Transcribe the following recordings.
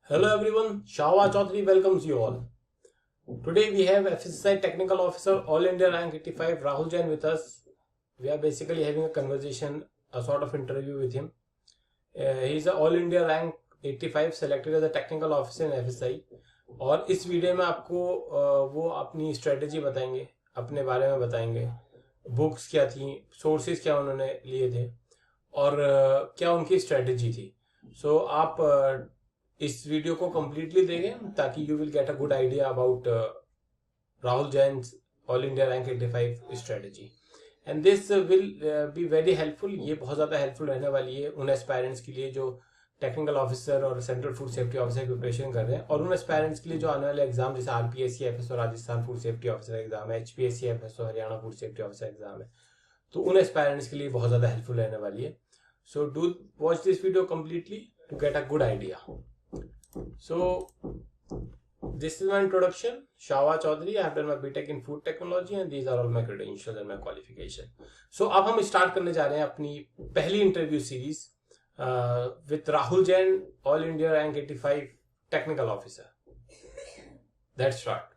Hello everyone, Shahwa Chaudhary welcomes you all. Today we have FSSI Technical Officer All India Rank 85 Rahul Jain with us. We are basically having a conversation, a sort of interview with him. He is a All India Rank 85 selected as a Technical Officer in FSSI. और इस video में आपको वो अपनी strategy बताएंगे, अपने बारे में बताएंगे, बुक्स क्या थी, सोर्सेज क्या उन्होंने लिए थे और क्या उनकी स्ट्रेटेजी थी. सो आप इस वीडियो को कंप्लीटली देखें ताकि you will get a good idea about Rahul Jain all India rank 85 strategy and this will be very helpful. ये बहुत ज़्यादा हेल्पफुल रहने वाली है उन एस्पायरेंट्स के लिए जो टेक्निकल ऑफिसर और सेंट्रल फूड सेफ्टी ऑफिसर की प्रिपरेशन कर रहे हैं और उन एस्पायरेंट्स के लिए जो आने वाले एग्जाम जैसे RPSC FSO Rajasthan food safety officer exam है, HPSC FSO Haryana food safety officer exam है, तो उन एस्पायरेंट्स के लिए बहुत ज़्यादा हेल्पफुल रहने वाली है. So do watch this video completely to get a good idea. So, this is my introduction. Shahwa Chaudhary. I have done my BTech in food technology and these are all my credentials and my qualification. So, अब हम start करने जा रहे हैं अपनी पहली interview series with Rahul Jain all India rank 85 technical officer. Let's start.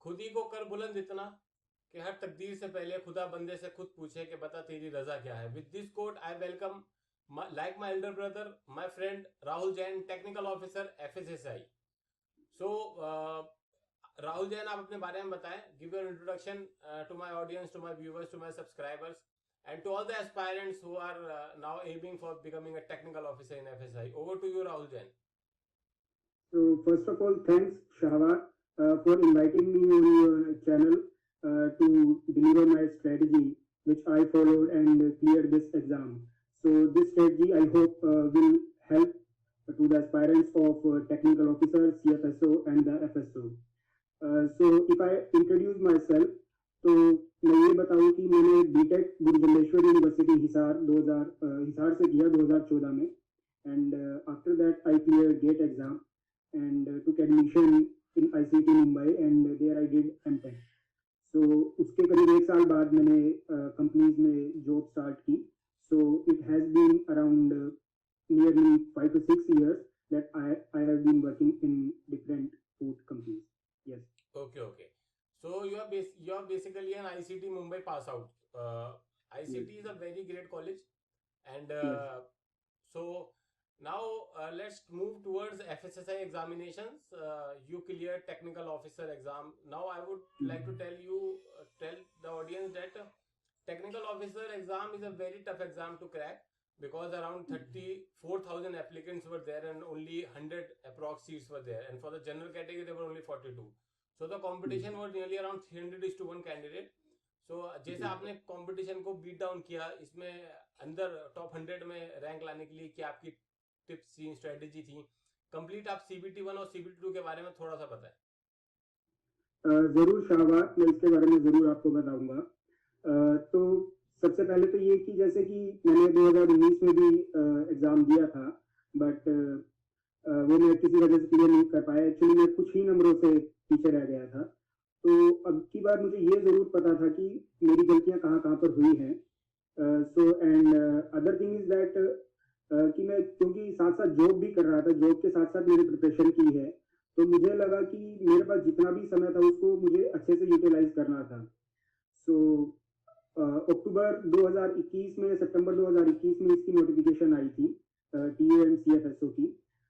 खुद ही को कर बुलंद इतना कि हर तकदीर से पहले खुदा बंदे से खुद पूछे कि बता तेरी रजा क्या है. With this quote, I welcome like my elder brother, my friend Rahul Jain, technical officer FSSI. So Rahul Jain, आप अपने बारे में बताएं. Give your introduction to my audience, to my viewers, to my subscribers, and to all the aspirants who are now aiming for becoming a technical officer in FSSI. Over to you, Rahul Jain. So first of all, thanks Shahwa for inviting me on your channel to deliver my strategy, which I followed and cleared this exam. So this strategy, I hope, will help to the aspirants of technical officer, CFSO, and the FSO. So if I introduce myself, तो मैं ये बताऊँ कि मैंने BTech गुरुजम्बेश्वर university Hisar से किया 2014 में, and after that I cleared GATE exam and took admission in ICT Mumbai and there I did MTech. So उसके करीब 1 साल बाद मैंने कंपनीज में जॉब स्टार्ट की. So it has been around nearly 5 to 6 years that I have been working in different food companies. Yes. Okay. So you are basically an ICT Mumbai pass out. ICT is a very great college, and Yes. so now let's move towards FSSI examinations. You cleared technical officer exam. Now I would like to tell the audience that technical officer exam is a very tough exam to crack because around 34,000 applicants were there and only 100 approx seats were there, and for the general category there were only 42. So the competition was nearly around 300:1 candidate. So जैसे आपने competition को beat down किया, इसमें अंदर top 100 में rank लाने के लिए क्या आपकी टिप्स थी, स्ट्रेटेजी थी? कंप्लीट आप CBT1 और CBT2 के बारे में थोड़ा सा बताएं. जरूर शाहवा, मैं इसके बारे में जरूर आपको बताऊंगा. तो सबसे पहले तो ये कि जैसे कि मैंने 2019 में भी एग्जाम दिया था, बट वो मैं किसी वजह से क्लियर नहीं कर पाया. एक्चुअली मैं कुछ ही नंबरों से पीछे रह गया था. तो अब की बार मुझे ये जरूर पता था कि मेरी गलतियां कहाँ कहाँ पर हुई हैं. So and other thing is that कि मैं क्योंकि साथ साथ जॉब भी कर रहा था, जॉब के साथ साथ मैंने प्रिपरेशन की है, तो मुझे लगा कि मेरे पास जितना भी समय था उसको मुझे अच्छे से यूटिलाइज करना था. सो अक्टूबर 2021 में, सितंबर 2021 में इसकी नोटिफिकेशन आई थी TU and CFSO की.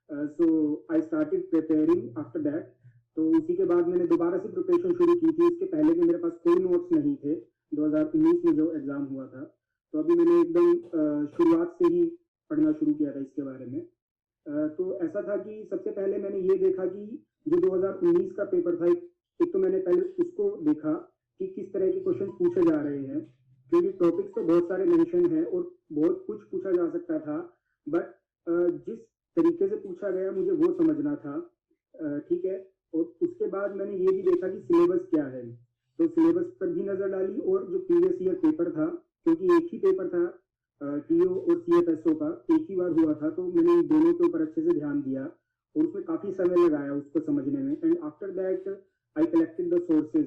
So I started preparing after that. तो उसी के बाद मैंने दोबारा से प्रिपरेशन शुरू की थी. इसके पहले भी मेरे पास कोई नोट्स नहीं थे 2019 में जो एग्जाम हुआ था. तो अभी मैंने एकदम शुरुआत से ही पढ़ना शुरू किया था इसके बारे में. तो ऐसा था कि सबसे पहले मैंने ये देखा कि जो 2019 का पेपर था, एक तो मैंने पहले उसको देखा कि किस तरह के क्वेश्चन पूछे जा रहे हैं, क्योंकि टॉपिक्स तो बहुत सारे मेंशन हैं और बहुत कुछ पूछा जा सकता था, बट जिस तरीके से पूछा गया मुझे वो समझना था. ठीक है. और उसके बाद मैंने ये भी देखा कि सिलेबस क्या है, तो सिलेबस पर भी नजर डाली और जो प्रीवियस ईयर पेपर था, क्योंकि एक ही पेपर था TO और CFSO का, एक ही बार हुआ था, तो मैंने इन दोनों के ऊपर अच्छे से ध्यान दिया और उसमें काफी समय लगाया उसको समझने में. And after that I collected the sources.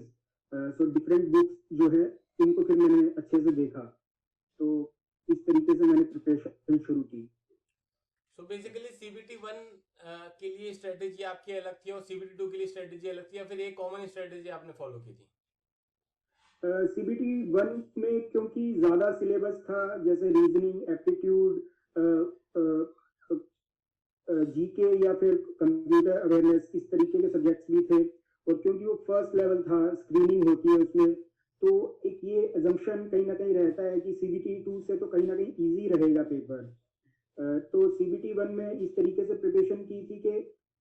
So different books जो है इनको फिर मैंने अच्छे से देखा. तो इस तरीके से मैंने प्रिपरेशन शुरू की. सो बेसिकली CBT 1 के लिए स्ट्रेटेजी आपकी अलग थी और CBT 2 के लिए स्ट्रेटेजी अलग थी, या फिर एक कॉमन स्ट्रेटेजी आपने फॉलो की थी? CBT 1 में क्योंकि ज़्यादा सिलेबस था, जैसे रीजनिंग, एप्टीट्यूड, जीके या फिर कंप्यूटर अवेयरनेस, इस तरीके के सब्जेक्ट्स भी थे। और क्योंकि वो फर्स्ट लेवल था, स्क्रीनिंग होती है उसमें, तो एक ये एजम्पशन कहीं ना कहीं रहता है कि CBT 2 से तो कहीं ना कहीं ईजी रहेगा पेपर। तो CBT 1 में इस तरीके से प्रिपरेशन की थी कि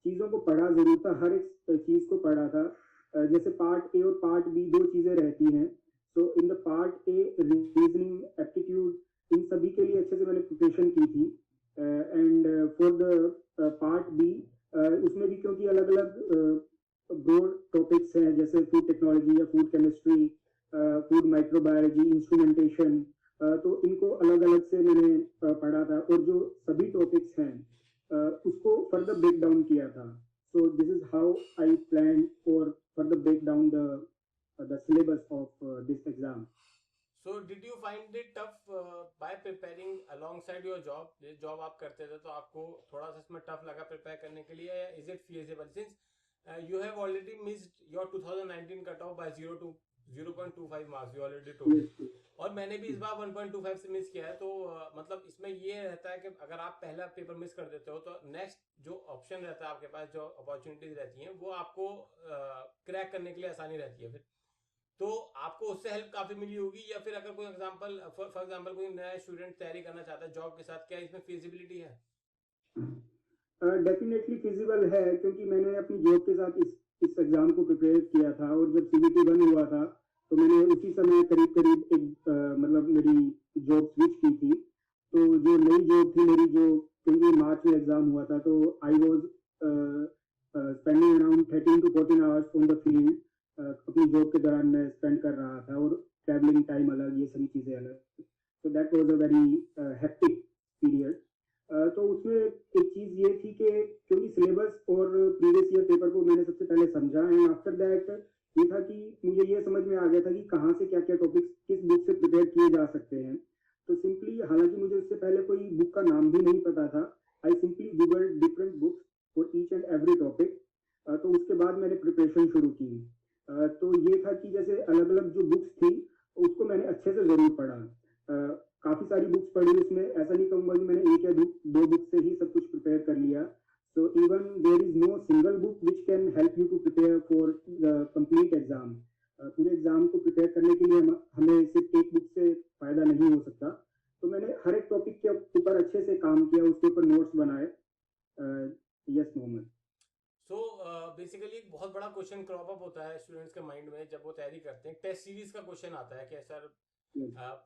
चीज़ों को पढ़ा जरूर था, हर एक चीज़ को पढ़ा था। जैसे पार्ट ए और पार्ट बी दो चीज़ें रहती हैं। So in the part A, reasoning, aptitude, इन सभी के लिए अच्छे से मैंने प्रिपरेशन की थी। And for the part B, उसमें भी क्योंकि अलग अलग ब्रॉड टॉपिक्स हैं, जैसे फूड टेक्नोलॉजी या food chemistry, food microbiology, instrumentation, तो इनको अलग अलग से मैंने पढ़ा था और जो सभी टॉपिक्स हैं उसको फर्दर ब्रेक डाउन किया था। So this is how I plan for further break down the syllabus of this exam. So did you find it tough by preparing alongside your job? ये जॉब आप करते थे तो आपको थोड़ा सा इसमें टफ लगा प्रिपेयर करने के लिए, या is it feasible since you have already missed your 2019 cut off by 0.25 marks, you already told. Yes, और मैंने भी इस बार 1.25 से मिस किया है, तो मतलब इसमें ये रहता है कि अगर आप पहला पेपर मिस कर देते हो तो नेक्स्ट जो ऑप्शन रहता है आपके पास, जो अपॉर्चुनिटीज रहती हैं, वो आपको क्रैक करने के लिए आसानी रहती है फिर। तो आपको उससे हेल्प काफी मिली होगी, या फिर अगर कोई एग्जांपल, फॉर एग्जांपल कोई नया स्टूडेंट तैयारी करना चाहता है जॉब के साथ, क्या इसमें फिजिबिलिटी है? डेफिनेटली फिजिबल है, क्योंकि मैंने अपनी जॉब के साथ इस एग्जाम को प्रिपेयर किया था। और जब CBT 1 हुआ था तो मैंने उसी समय करीब करीब एक मतलब मेरी जॉब स्विच की थी। तो जो नई जॉब थी मेरी, जो क्योंकि मार्च में एग्जाम हुआ था, तो I was spending around 13 to 14 hours on the field. अपनी जॉब के दौरान मैं स्पेंड कर रहा था, और ट्रैवलिंग टाइम अलग, ये सभी चीज़ें अलग। तो that was a very hectic period. तो उसमें एक चीज ये थी कि क्योंकि सिलेबस और प्रीवियस ईयर पेपर को मैंने सबसे पहले समझा, एंड आफ्टर दैट ये था कि मुझे ये समझ में आ गया था कि कहाँ से क्या क्या टॉपिक्स किस बुक से प्रिपेयर किए जा सकते हैं। तो सिंपली, हालांकि मुझे उससे पहले कोई बुक का नाम भी नहीं पता था, I simply Google different books for each and every topic. तो उसके बाद मैंने प्रिपरेशन शुरू की। तो ये था कि जैसे अलग अलग जो बुक्स थी उसको मैंने अच्छे से जरूर पढ़ा। काफी सारी बुक्स पढ़ी उसमें, ऐसा नहीं कहूंगा कि मैंने एक या दो बुक से ही सब कुछ प्रिपेयर कर लिया। So even there is no single book which can help you to prepare for the complete exam. पूरे एग्जाम को प्रिपेयर करने के लिए हमें सिर्फ एक बुक से फायदा नहीं हो सकता। तो मैंने हर एक टॉपिक के ऊपर अच्छे से काम किया, उसके ऊपर नोट्स बनाए। यस मोहम्मद। सो बेसिकली एक बहुत बड़ा क्वेश्चन क्रॉप अप होता है स्टूडेंट्स के माइंड में जब वो तैयारी करते हैं। टेस्ट सीरीज का क्वेश्चन आता है कि सर,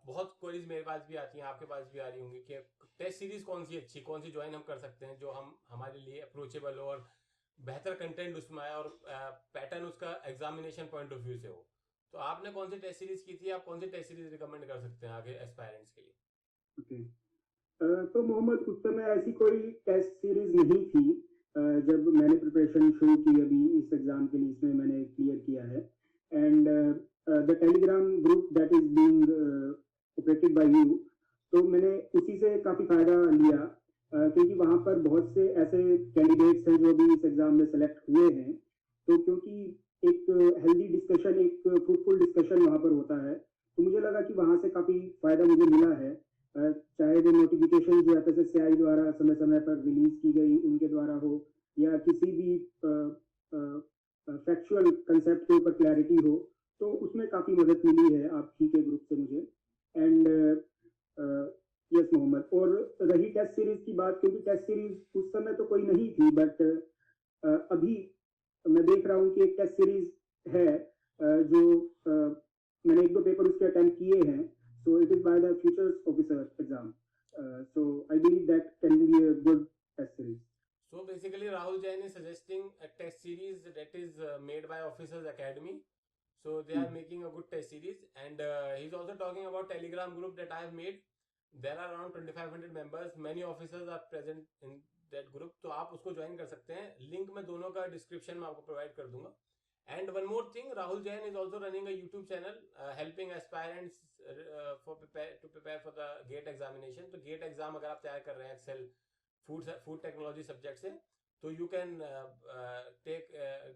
बहुत क्वेरीज मेरे पास भी आती हैं, आपके पास भी आ रही होंगी कि टेस्ट सीरीज कौन सी अच्छी, कौन सी ज्वाइन हम कर सकते हैं जो हम हमारे लिए अप्रोचेबल हो और बेहतर कंटेंट उसमें आए और पैटर्न उसका एग्जामिनेशन पॉइंट ऑफ व्यू से हो। तो आपने कौन सी टेस्ट सीरीज की थी, आप कौन सी टेस्ट सीरीज रिकमेंड कर सकते हैं आगे एस्पायरेंट्स के लिए? ओके। तो मोहम्मद, उस समय ऐसी कोई टेस्ट सीरीज नहीं थी जब मैंने प्रिपरेशन शुरू की अभी इस एग्जाम के लिए, इसमें मैंने क्लियर किया है। And the Telegram group that is being operated by you, तो मैंने उसी से काफी फायदा लिया, क्योंकि वहां पर बहुत से ऐसे कैंडिडेट्स हैं जो भी इस एग्जाम में सेलेक्ट हुए हैं। तो क्योंकि एक हेल्दी डिस्कशन, एक फ्रूटफुल डिस्कशन वहां पर होता है, तो मुझे लगा कि वहां से काफी फायदा मुझे मिला है। चाहे वो नोटिफिकेशन जो FSSAI द्वारा समय समय पर रिलीज की गई उनके द्वारा हो, या किसी भी फैक्चुअल कंसेप्ट के ऊपर क्लैरिटी हो, तो उसमें काफी मदद मिली है आप ही के ग्रुप से मुझे। एंड यस मोहम्मद, और रही टेस्ट सीरीज की बात, क्योंकि टेस्ट सीरीज उस समय तो कोई नहीं थी, बट अभी मैं देख रहा हूँ कि एक टेस्ट सीरीज है जो मैंने एक दो पेपर उसके अटेम्प्ट किए हैं। So it is by the Futures Officer exam. So I believe that can be a good test series. So basically Rahul Jain is suggesting a test series that is made by Officers Academy. So they are making a good test series, and he's also talking about Telegram group that I have made. There are around 2500 members. Many officers are present in that group. तो आप उसको join कर सकते हैं। Link मैं दोनों का description में आपको प्रोवाइड कर दूंगा। And one more thing, Rahul Jain is also running a YouTube channel helping aspirants to prepare for the GATE examination. तो GATE exam अगर आप तैयार कर रहे हैं, एक्सेल, फूड टेक्नोलॉजी सब्जेक्ट से, तो you can take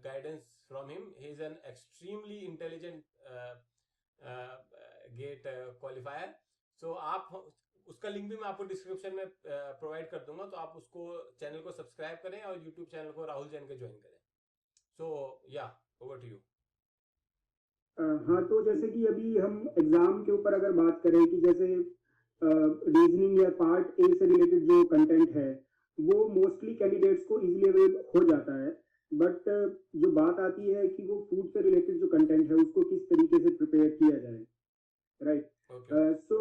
guidance from him. He is an extremely intelligent GATE qualifier. So आप उसका लिंक भी मैं आपको डिस्क्रिप्शन में प्रोवाइड कर दूंगा, तो आप उसको चैनल को सब्सक्राइब करें और यूट्यूब चैनल को राहुल जैन के ज्वाइन करें. सो या ओवर टू यू. हाँ, तो जैसे कि अभी हम एग्जाम के ऊपर अगर बात करें कि जैसे रीजनिंग या पार्ट ए से रिलेटेड जो कंटेंट है वो मोस्टली कैंडिडेट्स को इजीली अवेल हो जाता है, बट जो बात आती है कि वो फूड से रिलेटेड जो कंटेंट है उसको किस तरीके से प्रिपेयर किया जाए, right. So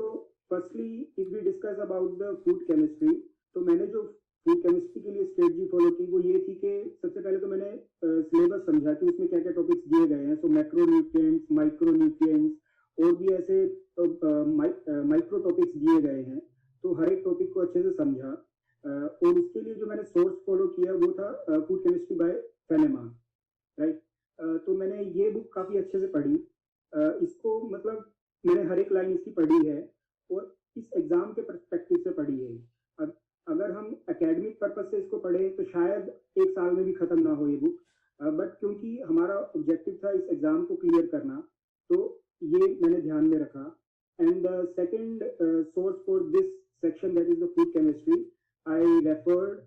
firstly if we discuss about the food chemistry, तो मैंने जो फूड केमिस्ट्री के लिए स्ट्रेटजी फॉलो की वो ये थी कि सबसे पहले तो मैंने सिलेबस समझा कि उसमें क्या क्या टॉपिक्स दिए गए हैं. सो मैक्रो न्यूट्रिएंट्स, माइक्रो न्यूट्रिएंट्स और भी ऐसे माइक्रो टॉपिक्स दिए गए हैं, तो हर एक टॉपिक को अच्छे से समझा. और उसके लिए जो मैंने सोर्स फॉलो किया वो था फूड केमिस्ट्री बाय फेनेमा, राइट. तो मैंने ये बुक काफी अच्छे से पढ़ी. इसको मतलब मैंने हर एक लाइन इसकी पढ़ी है और इस एग्जाम के पर्सपेक्टिव से पढ़ी है. अगर हम एकेडमिक पर्पज से इसको पढ़े तो शायद एक साल में भी खत्म ना हो ये बुक, बट क्योंकि हमारा ऑब्जेक्टिव था इस एग्जाम को क्लियर करना, तो ये मैंने ध्यान में रखा. And the second source for this section that is the food chemistry, I referred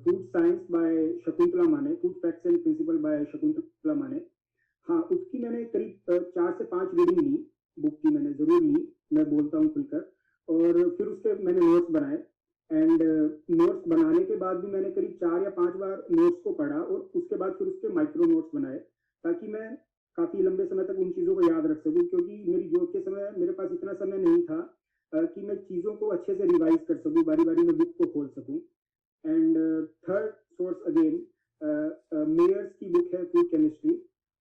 food science by Shakuntala Mane, food facts and principle by Shakuntala Mane. हाँ, उसकी मैंने करीब 4 से 5 रीडिंग ली, बुक की मैंने जरूर ली, मैं बोलता हूँ खुलकर. और फिर उसके मैंने नोट्स बनाए एंड नोट्स बनाने के बाद भी मैंने करीब 4 या 5 बार नोट्स को पढ़ा और उसके बाद फिर उसके माइक्रो नोट्स बनाए, ताकि मैं काफी लंबे समय तक उन चीजों को याद रख सकूं, क्योंकि मेरी जॉब के समय मेरे पास इतना समय नहीं था कि मैं चीजों को अच्छे से रिवाइज कर सकूं, बारी बारी में बुक को खोल सकूं. And third source again Meyers की बुक है फूड केमिस्ट्री.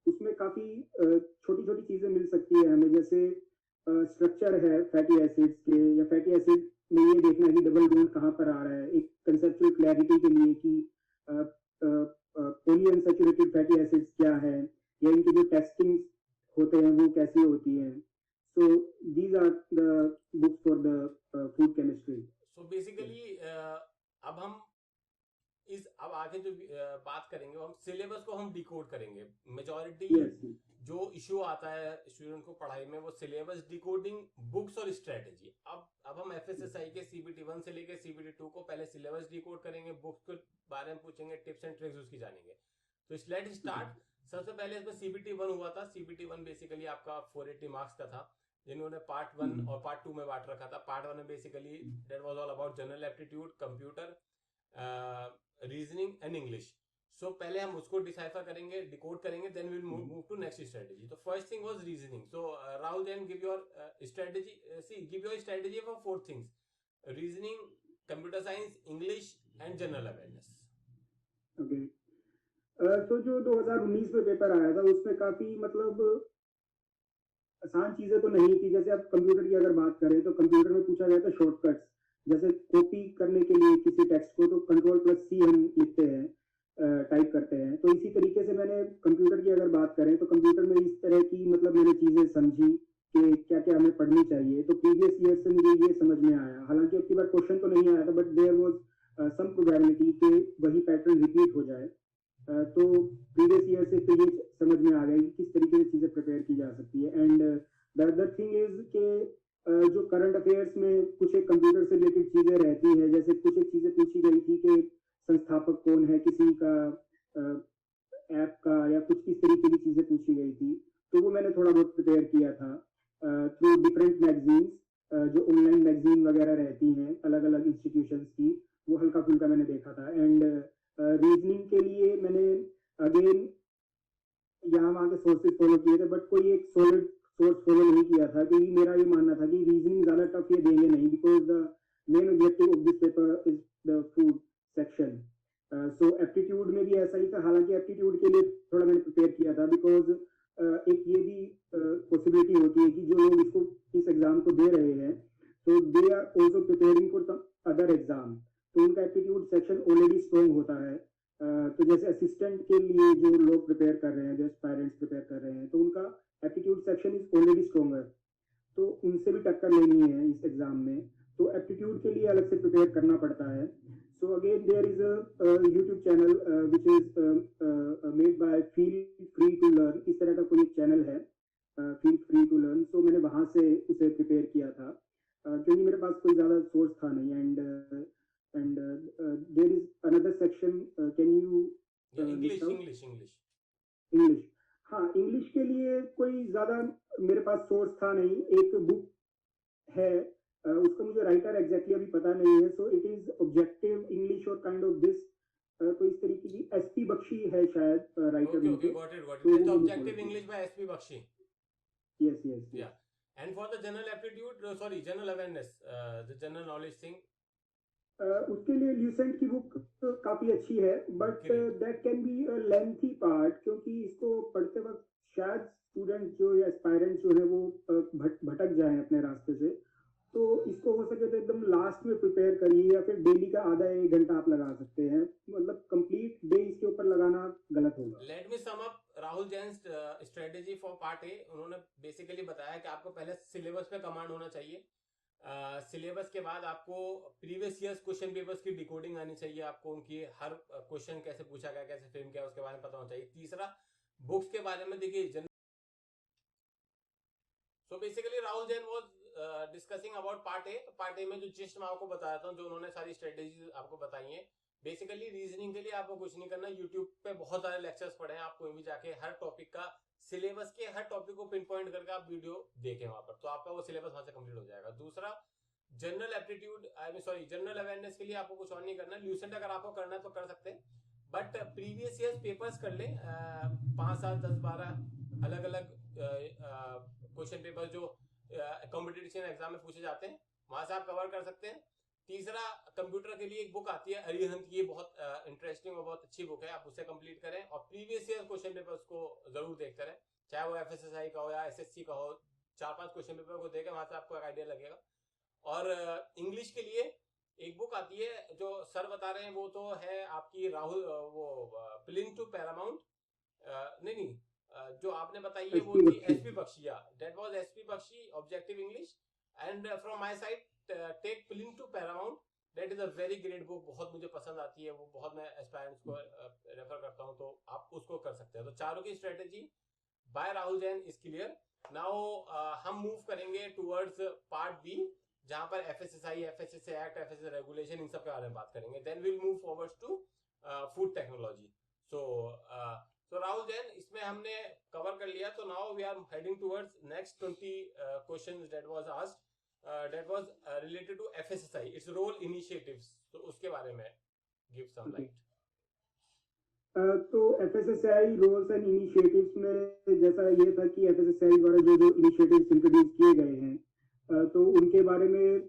उसमें काफी छोटी छोटी चीजें मिल सकती है हमें, जैसे स्ट्रक्चर है फैटी एसिड्स के, या फैटी एसिड में ये देखना कि डबल बॉन्ड कहाँ पर आ रहा है, एक कंसेप्चुअल क्लैरिटी के लिए कि पॉली अनसैचुरेटेड फैटी एसिड्स क्या है, या इनकी जो टेस्टिंग होते हैं वो कैसी होती है. So these are the books for the food chemistry. So basically अब हम अब आगे जो बात करेंगे हम सिलेबस को हम डिकोड करेंगे. मेजॉरिटी जो इश्यू आता है स्टूडेंट को पढ़ाई में वो सिलेबस डिकोडिंग, बुक्स और स्ट्रेटेजी. अब हम एफएसएसआई के सीबीटी 1 से लेके सीबीटी 2 को पहले सिलेबस डिकोड करेंगे, बुक्स के बारे में पूछेंगे, टिप्स एंड ट्रिक्स उसकी जानेंगे. तो लेट्स स्टार्ट. सबसे पहले इसमें सीबीटी 1 हुआ था. सीबीटी 1 बेसिकली आपका 480 मार्क्स का था, जिन्होंने पार्ट 1 और पार्ट 2 में बांट रखा था. पार्ट 1 में basically that was all about general aptitude, computer, reasoning and English. So पहले हम उसको डिसाइफर करेंगे, डिकोड करेंगे, then we will move to next strategy. तो first thing was reasoning. So Rahul Jain, give your strategy. Give your strategy for 4 things: reasoning, computer science, English and general awareness. Okay. तो जो 2019 में paper आया था उसमें काफी मतलब आसान चीजें तो नहीं थी. जैसे अब कंप्यूटर की अगर बात करें तो कंप्यूटर में पूछा गया था शॉर्टकट्स. जैसे कॉपी करने के लिए किसी टेक्स्ट को तो Ctrl+C हम लिखते हैं, टाइप करते हैं. तो इसी तरीके से मैंने कंप्यूटर की अगर बात करें तो कंप्यूटर में इस तरह की मतलब मैंने चीजें समझी कि क्या क्या हमें पढ़नी चाहिए. तो प्रीवियस ईयर से मुझे ये समझ में आया, हालांकि अब की बार क्वेश्चन तो नहीं आया था, but there was some probability कि वही पैटर्न रिपीट हो जाए. तो प्रीवियस ईयर से तो ये समझ में आ गया कि किस तरीके से चीजें प्रिपेयर की जा सकती है. And the other thing is के जो करंट अफेयर्स में कुछ एक कंप्यूटर से रिलेटेड चीजें रहती हैं, जैसे कुछ एक चीजें पूछी गई थी कि संस्थापक कौन है किसी का ऐप का, या कुछ इस तरीके की चीजें पूछी गई थी. तो वो मैंने थोड़ा बहुत प्रिपेयर किया था थ्रू डिफरेंट मैगजीन्स, जो ऑनलाइन मैगजीन वगैरह रहती हैं अलग अलग इंस्टीट्यूशंस की, वो हल्का फुल्का मैंने देखा था. एंड रीजनिंग के लिए मैंने अगेन यहाँ वहाँ के सोर्सेज फॉलो किए थे, बट कोई एक सॉलिड सोर्स फॉलो नहीं किया था, क्योंकि मेरा ये मानना था कि रीजनिंग ज्यादा टफ ये देंगे नहीं, because the main objective of this paper is the food section. So aptitude में भी ऐसा ही था, हालांकि एप्टीट्यूड के लिए थोड़ा मैंने प्रिपेयर किया था, बिकॉज एक ये भी पॉसिबिलिटी होती है कि जो लोग इसको इस एग्जाम को दे रहे हैं तो they are also preparing for some other exam, तो उनका एप्टीट्यूड सेक्शन ऑलरेडी स्ट्रॉन्ग होता है. तो जैसे असिस्टेंट के लिए जो लोग प्रिपेयर कर रहे हैं, जो एस्पायरेंट्स प्रिपेयर कर रहे हैं, तो उनका aptitude section is already stronger, तो उनसे भी टक्कर लेनी है इस एग्जाम में, तो एप्टीट्यूड के लिए अलग से प्रिपेयर करना पड़ता है. So again, there is a YouTube channel which is made by Feel Free to Learn. इस तरह का कोई एक चैनल है, Feel Free to Learn. So मैंने वहाँ से उसे प्रिपेयर किया था, क्योंकि मेरे पास कोई ज़्यादा सोर्स था नहीं. And there is another section. Can you English? हाँ, इंग्लिश के लिए कोई ज़्यादा मेरे पास सोर्स था नहीं. एक बुक है, उसका मुझे राइटर एग्जैक्टली अभी पता नहीं है. So it is objective English और काइंड ऑफ दिस. तो इस तरीके की एसपी बख्शी है शायद writer. Okay, got it. Objective English by SP Bakshi. Yes. Yeah. And for the general aptitude, sorry, general awareness, the general knowledge thing, उसके लिए Lucent की बुक काफी अच्छी है, but that can be a lengthy part, क्योंकि इसको पढ़ते वक्त शायद स्टूडेंट जो या एस्पायरेंट जो है वो भटक जाए अपने रास्ते से. तो इसको हो सके तो एकदम लास्ट में प्रिपेयर करिए, या फिर डेली का आधा 1 घंटा आप लगा सकते हैं. मतलब कंप्लीट डे इसके ऊपर लगाना गलत होगा. Let me sum up Rahul Jain strategy for part A. उन्होंने बेसिकली बताया कि आपको पहले सिलेबस पे कमांड होना चाहिए. सिलेबस के बाद आपको प्रीवियस ईयर्स क्वेश्चन पेपर्स की डिकोडिंग आनी चाहिए. आपको उनकी हर क्वेश्चन कैसे पूछा गया, कैसे फ्रेम किया, उसके बारे में पता होना चाहिए. तीसरा, बुक्स के बारे में देखिए. So basically Rahul Jain was discussing about part A. Part A में जो जिस्ट मैं आपको बताया था, जो उन्होंने सारी स्ट्रेटेजी आपको बताई है. बेसिकली रीजनिंग के लिए आपको कुछ नहीं करना. यूट्यूब पे बहुत सारे लेक्चर्स पढ़े हैं, आप कोई भी जाके हर टॉपिक का सिलेबस के हर टॉपिक को पिन पॉइंट करके आप वीडियो देखें वहां पर, तो आपका वो सिलेबस वहां से कंप्लीट हो जाएगा. दूसरा, जनरल एप्टीट्यूड, जनरल अवेयरनेस के लिए आपको कुछ और नहीं करना. ल्यूसेंट अगर आपको करना है तो कर सकते हैं, बट प्रीवियस ईयर्स पेपर्स कर ले. 5, 7, 10, 12 अलग अलग क्वेश्चन पेपर जो कॉम्पिटिशन एग्जाम में पूछे जाते हैं, वहां से आप कवर कर सकते हैं. तीसरा, कंप्यूटर के लिए एक बुक आती है अरिहंत की, ये बहुत इंटरेस्टिंग और बहुत अच्छी बुक है, आप उसे कंप्लीट करें और प्रीवियस ईयर क्वेश्चन पेपर्स को जरूर देखते रहें, चाहे वो एफएसएसआई का हो या एसएससी का हो. 4-5 क्वेश्चन पेपर को देखें, वहां से आपको एक आइडिया लगेगा. और इंग्लिश के लिए एक बुक आती है जो सर बता रहे हैं, वो तो है आपकी राहुल, वो प्लिन टू पैरामाउंट, नहीं, जो आपने बताई है वो थी SP Bakshi. That was SP Bakshi, objective English. And from my side, take plinth to Paramount. That is a very great book, बहुत मुझे पसंद आती है वो, बहुत मैं एस्पायरेंट्स को रेफर करता हूं, तो आप उसको कर सकते हैं. तो चारों की strategy by Rahul Jain is clear. Now हम मूव करेंगे टुवर्ड्स पार्ट बी, जहां पर FSSI, FSSA act, FSSA regulation, इन सब के बारे में बात करेंगे. Then will move forward to food technology. So Rahul Jain, इसमें हमने कवर कर लिया. तो now we are heading towards next 20 questions that was asked, that was related to FSSAI, its role, initiatives. तो उसके बारे में give some light. तो FSSAI रोल्स एंड इनिशिएटिव्स में जैसा ये था कि FSSAI द्वारा जो इनिशिएटिव्स इंट्रोड्यूस किए गए हैं, तो उनके बारे में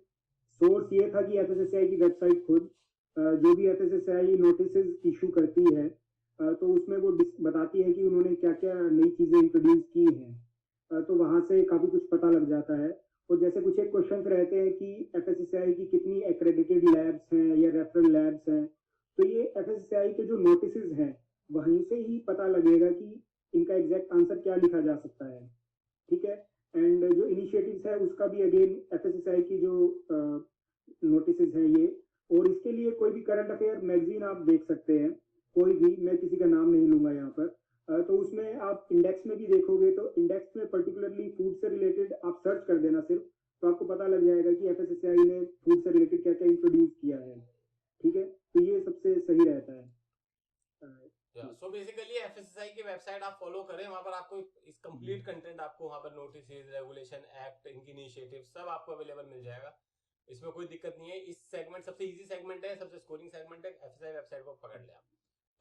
सोर्स ये था कि FSSAI की वेबसाइट खुद जो भी FSSAI नोटिसेस इशू करती है, तो उसमें वो बताती है कि उन्होंने क्या क्या नई चीजें इंट्रोड्यूस की हैं. तो वहां से काफी कुछ पता लग जाता है. और जैसे कुछ एक क्वेश्चन रहते हैं कि एफएसएसआई की कितनी एक्रेडिटेड लैब्स हैं या रेफरल लैब्स हैं, तो ये एफएसएसआई के जो नोटिसेस हैं वहीं से ही पता लगेगा कि इनका एग्जैक्ट आंसर क्या लिखा जा सकता है. ठीक है. एंड जो इनिशिएटिव्स है उसका भी अगेन एफएसएसआई की जो नोटिसेस हैं ये, और इसके लिए कोई भी करंट अफेयर मैगजीन आप देख सकते हैं, कोई भी, मैं किसी का नाम नहीं लूंगा यहाँ पर. तो उसमें आप इंडेक्स में भी देखोगे, तो इंडेक्स में पर्टिकुलरली फूड से रिलेटेड आप सर्च कर देना सिर्फ, तो आपको पता लग जाएगा कि एफएसएसआई ने फूड से रिलेटेड क्या क्या इंट्रोड्यूस किया है. ठीक है. तो ये सबसे सही रहता है. सो बेसिकली एफएसएसआई की वेबसाइट आप फॉलो करें, वहां पर आपको इस कंप्लीट कंटेंट, आपको वहां पर नोटिसेस, रेगुलेशन, एक्ट, इनकी इनिशिएटिव सब आपको अवेलेबल मिल जाएगा. इसमें कोई दिक्कत नहीं है. इस सेगमेंट सबसे इजी सेगमेंट है, सबसे स्कोरिंग सेगमेंट है. एफएसएसआई वेबसाइट को पकड़ ले आप.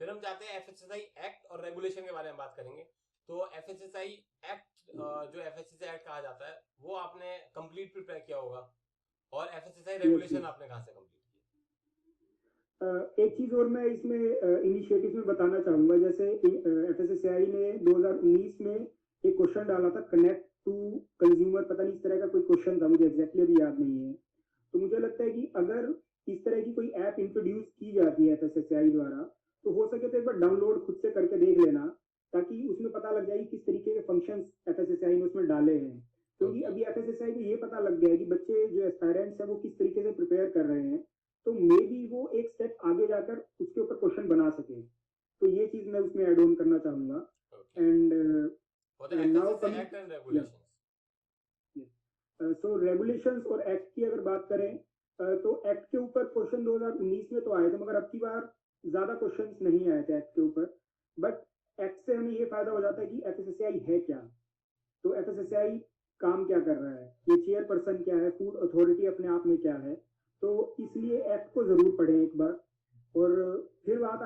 फिर हम जाते हैं एफएसएसआई एक्ट और रेगुलेशन के बारे में बात करेंगे. तो एफएसएसआई एक्ट, जो एफएसएसआई एक्ट कहा जाता है, वो आपने कंप्लीट प्रिपेयर किया होगा, और एफएसएसआई रेगुलेशन आपने कहां से कंप्लीट किया? एक चीज और मैं इसमें इनिशिएटिव में बताना चाहूंगा. जैसे एफएसएसआई ने 2019 में एक क्वेश्चन डाला था, कनेक्ट टू कंज्यूमर, पता नहीं इस तरह का कोई क्वेश्चन था, मुझे एग्जैक्टली अभी याद नहीं है. तो मुझे लगता है कि अगर इस तरह की कोई ऐप इंट्रोड्यूस की जाती है एफएसएसआई द्वारा, तो हो सके तो एक बार डाउनलोड खुद से करके देख लेना, ताकि उसमें पता लग जाए किस तरीके के फंक्शंस एफएसएसआई ने उसमें डाले हैं. क्योंकि अभी एफएसएसआई को ये पता लग गया है कि बच्चे जो एस्पायरेंट्स हैं वो किस तरीके से प्रिपेयर कर रहे हैं, तो मे बी वो एक स्टेप आगे जाकर उसके ऊपर क्वेश्चन बना सके। तो ये चीज मैं उसमें ऐड ऑन करना चाहूंगा। And now coming act and regulations. So regulations और एक्ट की अगर बात करें, तो एक्ट के ऊपर क्वेश्चन 2019 में तो आए थे, मगर अब की बार ज्यादा क्वेश्चंस नहीं आए थे एक्ट के ऊपर। बट एक्ट से हमें ये फायदा हो जाता है कि एफएसएसएआई है क्या, तो एफएसएसएआई काम क्या कर रहा है, ये चेयरपर्सन क्या है, फूड अथॉरिटी अपने आप में क्या है। तो इसलिए एक्ट को जरूर पढ़ें एक बार। और फिर बात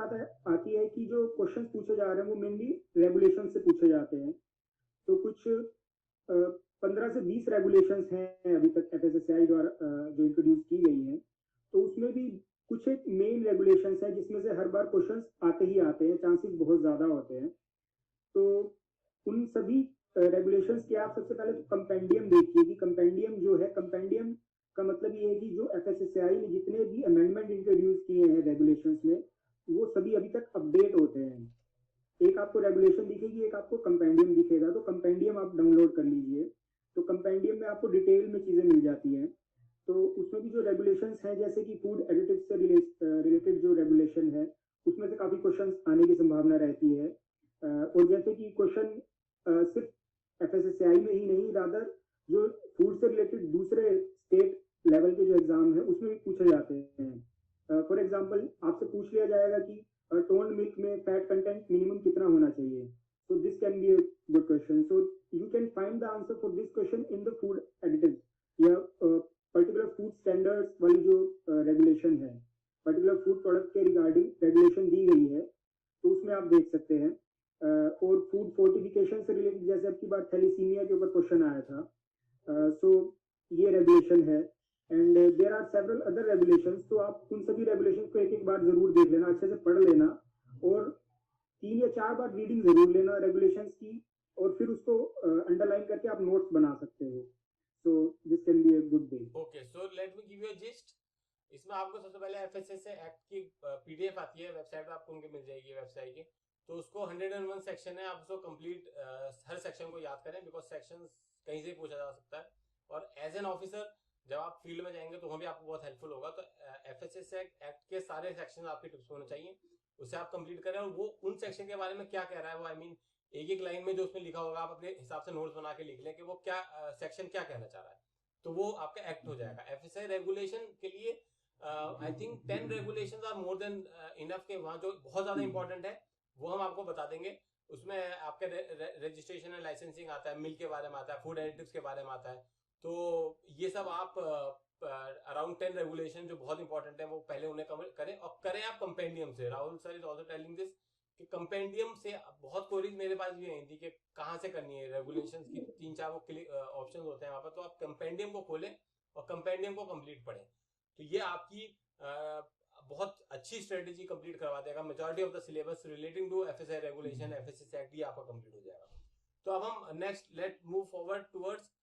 आती है कि जो क्वेश्चन पूछे जा रहे हैं वो मेनली रेगुलेशन से पूछे जाते हैं। तो कुछ 15 से 20 रेगुलेशंस हैं अभी तक एफएसएसएआई द्वारा जो इंट्रोड्यूस की गई हैं। तो उसमें भी कुछ एक मेन रेगुलेशंस हैं जिसमें से हर बार क्वेश्चंस आते ही आते हैं, चांसेस बहुत ज्यादा होते हैं। तो उन सभी रेगुलेशंस के आप सबसे पहले कंपेंडियम देखिए कि कंपेंडियम जो है, कंपेंडियम का मतलब ये है कि जो एफएसएसएआई ने जितने भी अमेंडमेंट इंट्रोड्यूस किए हैं रेगुलेशंस में, वो सभी अभी तक अपडेट होते हैं। एक आपको रेगुलेशन दिखेगी, एक आपको कंपेंडियम दिखेगा, तो कंपेंडियम आप डाउनलोड कर लीजिए। तो कंपेंडियम में आपको डिटेल में चीजें मिल जाती हैं। तो उसमें भी जो रेगुलेशंस हैं, जैसे कि फूड एडिटिव से रिलेटेड जो रेगुलेशन है, उसमें से काफी क्वेश्चन आने की संभावना रहती है। और जैसे कि क्वेश्चन सिर्फ एफएसएसएआई में ही नहीं, रादर जो फूड से रिलेटेड दूसरे स्टेट लेवल के जो एग्जाम है उसमें भी पूछे जाते हैं। फॉर एग्जाम्पल आपसे पूछ लिया जाएगा कि टोन्ड मिल्क में फैट कंटेंट मिनिमम कितना होना चाहिए। So this can be a good question. So you can find the answer for this question in the food additives या पर्टिकुलर फूड स्टैंडर्ड्स वाली जो रेगुलेशन है, पर्टिकुलर फूड प्रोडक्ट के regarding regulation दी गई है, तो उसमें आप देख सकते हैं। और फूड फोर्टिफिकेशन से रिलेटेड जैसे अब की बार थैलीसीमिया के ऊपर क्वेश्चन आया था, सो ये रेगुलेशन है। And there are several other regulations. तो आप उन सभी रेगुलेशंस को एक एक बार जरूर देख लेना, अच्छे से पढ़ लेना, और 3 या 4 बार रीडिंग जरूर लेना रेगुलेशंस की, और फिर उसको अंडरलाइन करके आप नोट्स बना सकते हो। So this can be a good way. Okay, so let me give you a gist. इसमें आपको सबसे पहले एफएसएसए एक्ट की पीडीएफ आती है, वेबसाइट पे आपको उनके मिल जाएगी वेबसाइट की। तो उसको 101 सेक्शन है, आप उसको कंप्लीट हर सेक्शन को याद करें, बिकॉज सेक्शन कहीं से पूछा जा सकता है। और एज एन ऑफिसर जब आप फील्ड में जाएंगे तो वहां भी आपको बहुत हेल्पफुल होगा। तो एफएसएसए एक्ट के सारे सेक्शन आपके टिप्स होने चाहिए, उसे आप कंप्लीट करें। और वो उन सेक्शन के बारे में क्या कह रहा है वो आई मीन एक एक लाइन में जो उसमें लिखा होगा आप अपने हिसाब से नोट्स बना के लिख लें कि वो क्या सेक्शन क्या कहना चाह रहा है, तो वो आपका एक्ट हो जाएगा। एफएसआई रेगुलेशन के लिए I think 10 regulations are more than enough के वहां जो बहुत ज्यादा इंपॉर्टेंट है वो हम आपको बता देंगे। उसमें आपके रजिस्ट्रेशन एंड लाइसेंसिंग आता है, मिल्क के बारे में आता है, फूड एडिटिव्स के बारे में आता है। तो ये सब आप अराउंड 10 रेगुलेशन जो बहुत इंपॉर्टेंट है वो पहले उन्हें करें, और करें आप कंपेंडियम से। Rahul sir is also telling this कि कंपेंडियम से बहुत क्वेरीज मेरे पास भी आई थी कि कहाँ से करनी है रेगुलेशंस की, 3-4 वो ऑप्शन होते हैं वहां पर। तो आप कंपेंडियम को खोलें और कंपेंडियम को कंप्लीट पढ़ें, तो ये आपकी बहुत अच्छी स्ट्रेटेजी कंप्लीट करवा देगा। Majority of the syllabus relating to FSI regulation, FSSA act, ये आपका कंप्लीट हो जाएगा। तो अब हम next let move forward towards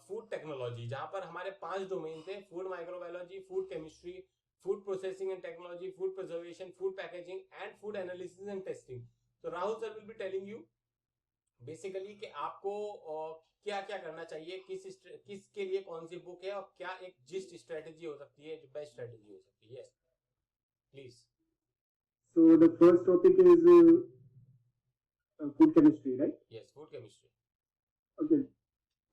food technology, जहां पर हमारे 5 डोमेन थे: food microbiology, food chemistry, food processing and technology, food preservation, food packaging and food analysis and testing. तो Rahul sir will be telling you basically कि आपको क्या क्या करना चाहिए, किसके लिए कौन सी बुक है, और क्या एक जिस्ट स्ट्रेटेजी हो सकती है जो बेस्ट स्ट्रेटेजी हो सकती है। Yes please. So the first topic is food chemistry, right? Yes, food chemistry. Okay,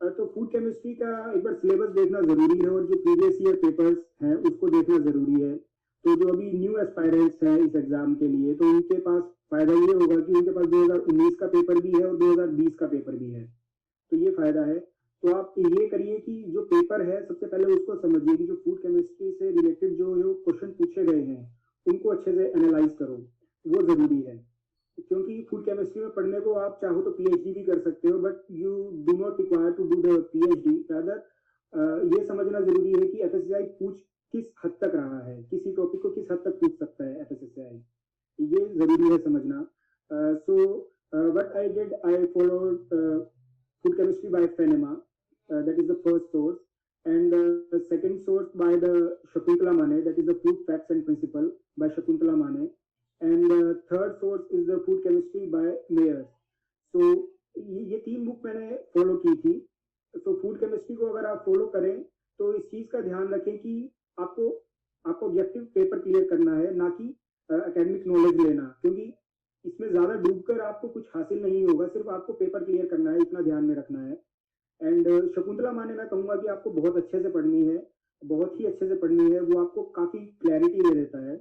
तो फूड केमिस्ट्री का एक बार सिलेबस देखना जरूरी है, और जो प्रीवियस ईयर पेपर्स हैं उसको देखना जरूरी है। तो जो अभी न्यू एस्पायरेंट्स हैं इस एग्जाम के लिए, तो उनके पास फायदा ये होगा कि उनके पास 2019 का पेपर भी है और 2020 का पेपर भी है, तो ये फायदा है। तो आप ये करिए कि जो पेपर है सबसे पहले उसको समझिए कि जो फूड केमिस्ट्री से रिलेटेड जो क्वेश्चन पूछे गए हैं उनको अच्छे से एनालाइज करो, वो जरूरी है। क्योंकि फूड केमिस्ट्री में पढ़ने को आप चाहो तो पीएचडी भी कर सकते हो, but you do not require to do the PhD. Rather ये समझना जरूरी है कि एफएसएसएआई पूछ किस हद तक रहा है, किसी टॉपिक को किस हद तक पूछ सकता है एफएसएसएआई, ये जरूरी है समझना। So what I did, I followed food chemistry by FENEMA, that is the first source, and the second source by the Shakuntala Mane, that is the food facts and principle by Shakuntala Mane, and the third source is the food chemistry by Mayers. So ये 3 book मैंने follow की थी। तो food chemistry को अगर आप follow करें तो इस चीज का ध्यान रखें कि आपको एकेडमिक नॉलेज लेना, क्योंकि इसमें ज्यादा डूबकर आपको कुछ हासिल नहीं होगा, सिर्फ आपको पेपर क्लियर करना है, इतना ध्यान में रखना है। एंड शकुंतला माने मैं कहूंगा कि आपको बहुत अच्छे से पढ़नी है, बहुत ही अच्छे से पढ़नी है, वो आपको काफी क्लैरिटी दे देता है।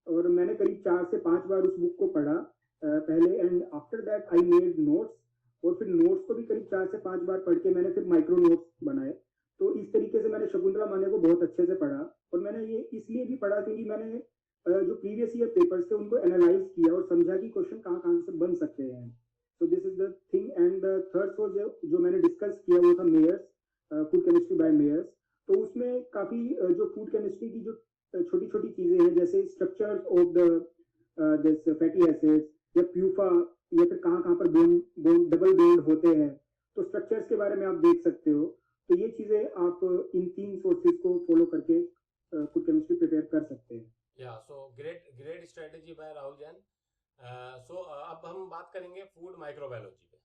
और मैंने करीब 4 से 5 बार उस बुक को पढ़ा पहले, and after that I made notes, और फिर नोट्स को भी करीब 4 से 5 बार पढ़ के मैंने फिर माइक्रो नोट्स बनाए। तो इस तरीके से मैंने शकुंतला माने को बहुत अच्छे से पढ़ा। और मैंने ये इसलिए भी पढ़ा क्योंकि मैंने जो प्रीवियस ईयर पेपर्स थे उनको एनालाइज किया और समझा कि क्वेश्चन कहाँ कहाँ से बन सकते हैं। तो this is the thing. And the third source जो मैंने डिस्कस किया वो था Meyers, food chemistry by Meyers. तो उसमें काफी जो फूड केमिस्ट्री की जो छोटी छोटी चीजें हैं, जैसे structures of the this fatty acids या प्यूफा, या फिर कहाँ कहाँ पर डबल बॉन्ड होते हैं, तो स्ट्रक्चर्स के बारे में आप देख सकते हो। तो ये चीजें आप इन 3 सोर्सेज को फॉलो करके फूड केमिस्ट्री प्रिपेयर कर सकते हैं। या so great strategy by Rahul Jain. अब हम बात करेंगे फूड माइक्रोबायोलॉजी पे।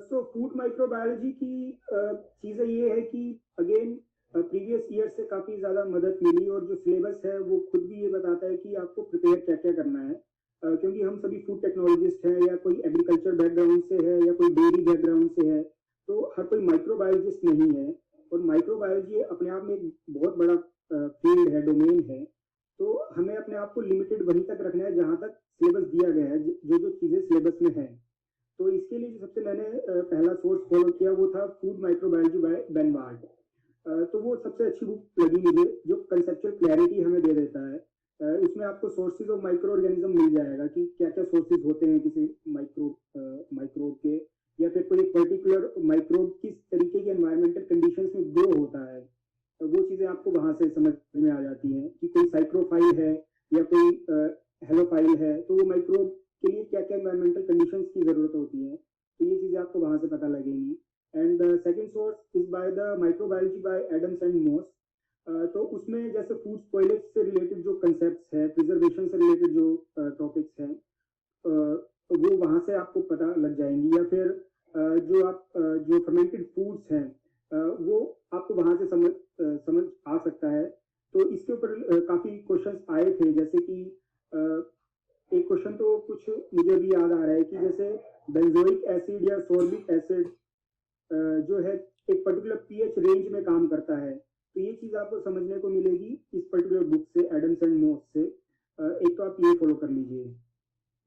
सो फूड माइक्रोबायोलॉजी की चीजें ये है कि अगेन प्रीवियस ईयर से काफी ज्यादा मदद मिली, और जो सिलेबस है वो खुद भी ये बताता है कि आपको प्रिपेयर क्या क्या करना है। क्योंकि हम सभी फूड टेक्नोलॉजिस्ट हैं, या कोई एग्रीकल्चर बैकग्राउंड से है, या कोई डेयरी बैकग्राउंड से है, तो हर कोई माइक्रोबायोलॉजिस्ट नहीं है। और माइक्रोबायोलॉजी अपने आप में एक बहुत बड़ा फील्ड है, डोमेन है। तो हमें अपने आप को लिमिटेड वहीं तक रखना है जहां तक सिलेबस दिया गया है, जो जो चीजें सिलेबस में है। तो इसके लिए जो सबसे मैंने पहला सोर्स फॉलो किया वो था फूड माइक्रोबायोलॉजी बाय बेनवार्ड। तो वो सबसे अच्छी बुक लगी मुझे, जो कंसेप्चुअल क्लैरिटी हमें दे देता है। उसमें आपको सोर्सेज ऑफ माइक्रो ऑर्गेनिज्म मिल जाएगा कि क्या क्या सोर्सेज होते हैं किसी माइक्रोब के, या फिर कोई पर्टिकुलर माइक्रोब किस तरीके के एनवायरमेंटल कंडीशंस में ग्रो होता है। तो वो चीजें आपको वहां से समझ में आ जाती हैं कि कोई साइक्रोफाइल है या कोई हेलोफाइल है, तो वो माइक्रोब के लिए क्या क्या एनवायरमेंटल कंडीशंस की जरूरत होती है। तो ये चीजें आपको वहां से पता लगेंगी। And the second source is by the microbiology by Adams and Moss. तो उसमें जैसे फूड स्पॉइलेज से रिलेटेड जो कंसेप्ट है, प्रिजर्वेशन से रिलेटेड जो टॉपिक्स हैं, वो वहां से आपको पता लग जाएंगी। या फिर जो फर्मेंटेड फूड्स हैं, वो आपको वहां से समझ आ सकता है। तो इसके ऊपर काफी क्वेश्चंस आए थे, जैसे कि एक क्वेश्चन तो कुछ मुझे भी याद आ रहा है कि जैसे बेंजोइक एसिड या सोर्बिक एसिड जो है एक पर्टिकुलर पीएच रेंज में काम करता है। तो ये चीज आपको समझने को मिलेगी इस पर्टिकुलर बुक से, एडम्स एंड मोस से। एक तो आप ये फॉलो कर लीजिए।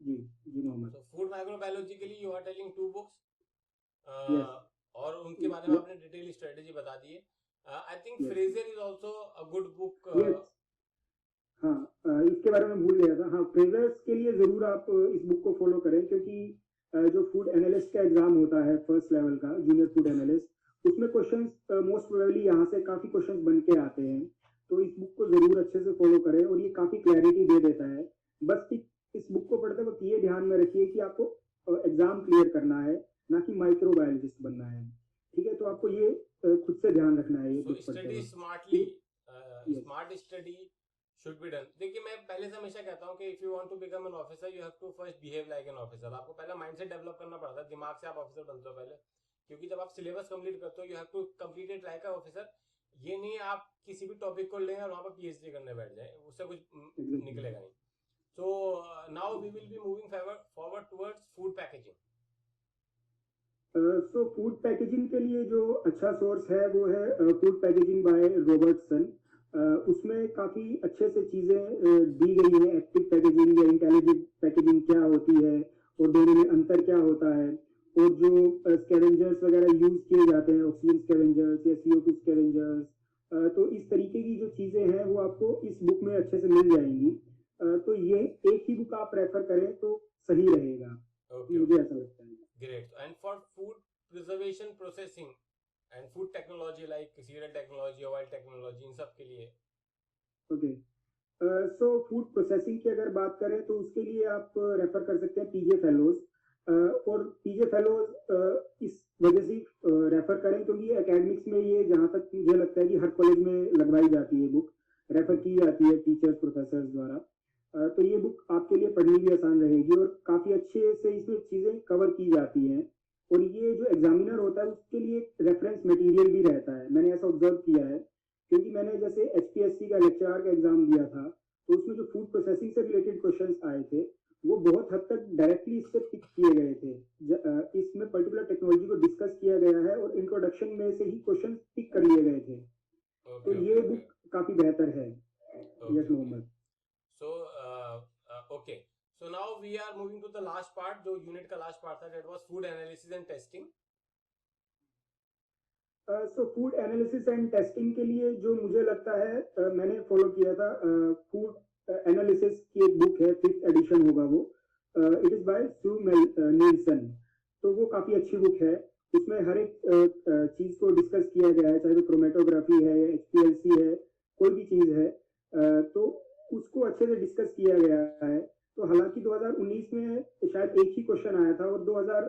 जी जी मोहम्मद। तो फूड माइक्रोबायोलॉजी के लिए you are telling 2 books, Yes. और उनके बारे में आपने डिटेल स्ट्रेटेजी बता दी है। I think Yes. Fraser is also a good book. Yes. हाँ, इसके बारे में भूल गया था। हाँ, फ्रेजर्स के लिए जरूर आप इस बुक को फॉलो करें, क्योंकि जो फूड एनालिस्ट का एग्जाम होता है फर्स्ट लेवल का, जूनियर फूड एनालिस्ट, उसमें क्वेश्चंस मोस्ट प्रोबेबली यहाँ से काफी क्वेश्चंस बन के आते हैं। तो इस बुक को जरूर अच्छे से फॉलो करें, और ये काफी क्लैरिटी दे देता है। बस इस बुक को पढ़ते वक्त ये ध्यान में रखिए कि आपको एग्जाम क्लियर करना है, ना कि माइक्रोबायोलॉजिस्ट बनना है। ठीक है, तो आपको ये खुद से ध्यान रखना है ये बुक पढ़ते स्टडी वक्त। Smartly, smart study should be done. देखिए, मैं पहले से हमेशा कहता हूँ कि if you want to become an officer you have to first behave like an officer. आपको पहला माइंडसेट डेवलप करना पड़ता है, दिमाग से आप ऑफिसर बनते हो पहले, क्योंकि जब आप सिलेबस कंप्लीट करते हो you have to complete it like a officer. ये नहीं आप किसी भी टॉपिक को लें और वहां पर पीएचडी करने बैठ जाए, उससे कुछ निकलेगा नहीं। So now we will be moving forward towards food packaging. So food packaging के लिए जो अच्छा सोर्स है वो है फूड पैकेजिंग बाय रॉबर्टसन। उसमें काफी अच्छे से चीजें दी गई हैं, एक्टिव पैकेजिंग या इंटेलिजेंट पैकेजिंग क्या होती है और दोनों में अंतर क्या होता है, और जो स्कैवेंजर्स वगैरह यूज किए जाते हैं, ऑक्सीजन स्कैवेंजर्स या CO2 स्कैवेंजर्स, तो इस तरीके की जो चीजें हैं वो आपको इस बुक में अच्छे से मिल जाएंगी। तो ये एक ही बुक आप रेफर करें तो सही रहेगा। मुझे ऐसा लगता है। Great. And for food preservation processing and food technology like cereal technology, oil technology, इन सब के लिए ओके, सो फूड प्रोसेसिंग की अगर बात करें तो उसके लिए आप रेफर कर सकते हैं पीजे फेलोज। और पीजे फेलोज इस वजह से रेफर करें क्योंकि एकेडमिक्स में ये, जहाँ तक मुझे लगता है कि हर कॉलेज में लगवाई जाती है बुक, रेफर की जाती है टीचर्स प्रोफेसर्स द्वारा। तो ये बुक आपके लिए पढ़नी भी आसान रहेगी और काफी अच्छे से इसमें चीजें कवर की जाती हैं। और ये जो एग्जामिनर होता है उसके लिए रेफरेंस मटेरियल भी रहता है, मैंने ऐसा ऑब्जर्व किया है, क्योंकि मैंने जैसे HPSC का लेक्चरर का एग्जाम दिया था, तो उसमें जो फूड प्रोसेसिंग से रिलेटेड क्वेश्चंस आए थे वो बहुत हद तक डायरेक्टली इससे पिक किए गए थे। इसमें पर्टिकुलर टेक्नोलॉजी को डिस्कस किया गया है और इंट्रोडक्शन में से ही क्वेश्चन पिक कर लिए गए थे। तो Okay, ये okay, बुक काफी बेहतर है। okay, yes okay. Mohammad. So, okay. So now we are moving to the last part. जो यूनिट का लास्ट पार्ट था, that was food analysis and testing. So food analysis and testing के लिए जो मुझे लगता है मैंने फॉलो किया था, फूड एनालिसिस की एक बुक है, 5th एडिशन होगा वो, it is by Sue Nielsen. तो वो काफी अच्छी बुक है। उसमें हर एक चीज को डिस्कस किया गया है, चाहे वो क्रोमेटोग्राफी है, एचपीएलसी है, कोई भी चीज है, तो उसको अच्छे से डिस्कस किया गया है। तो हालांकि 2019 में शायद एक ही क्वेश्चन आया था और 2000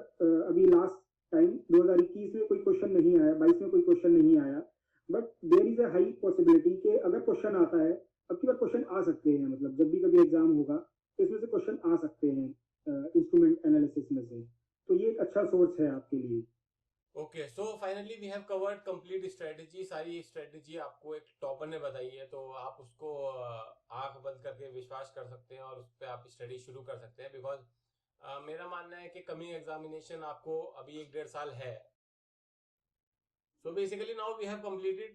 अभी लास्ट टाइम 2021 में कोई क्वेश्चन नहीं आया, 22 में कोई क्वेश्चन नहीं आया। But there is a high possibility कि अगर क्वेश्चन आता है, अब की बार क्वेश्चन आ सकते हैं, मतलब जब भी कभी एग्जाम होगा तो इसमें से क्वेश्चन आ सकते हैं इंस्ट्रूमेंट एनालिसिस में से। तो ये एक अच्छा सोर्स है आपके लिए। Okay, so finally we have covered complete strategy. सारी स्ट्रेटेजी आपको एक टॉपर ने बताई है, तो आप उसको आंख बंद करके विश्वास कर सकते हैं और उस पर आप स्टडी शुरू कर सकते हैं। बिकॉज मेरा मानना है कि कमिंग एग्जामिनेशन आपको अभी 1-1.5 साल है। So basically now we have completed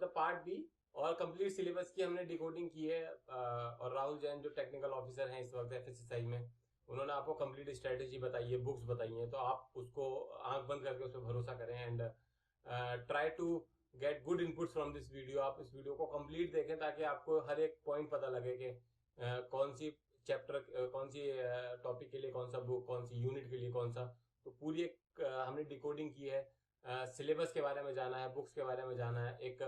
the part B, और कंप्लीट सिलेबस की हमने डिकोडिंग की है। और राहुल जैन जो टेक्निकल ऑफिसर हैं इस वक्त एफएसएसआई में, उन्होंने आपको कंप्लीट स्ट्रेटेजी बताई है, बुक्स बताई हैं, तो आप उसको आंख बंद करके उस पर भरोसा करें and try to get good inputs from this video. आप इस वीडियो को कंप्लीट देखें ताकि आपको हर एक पॉइंट पता लगे कि कौन सी चैप्टर, कौन सी टॉपिक के लिए कौन सा बुक, कौन सी यूनिट के लिए कौन सा। तो पूरी एक हमने डिकोडिंग की है, सिलेबस के बारे में जाना है, बुक्स के बारे में जाना है। एक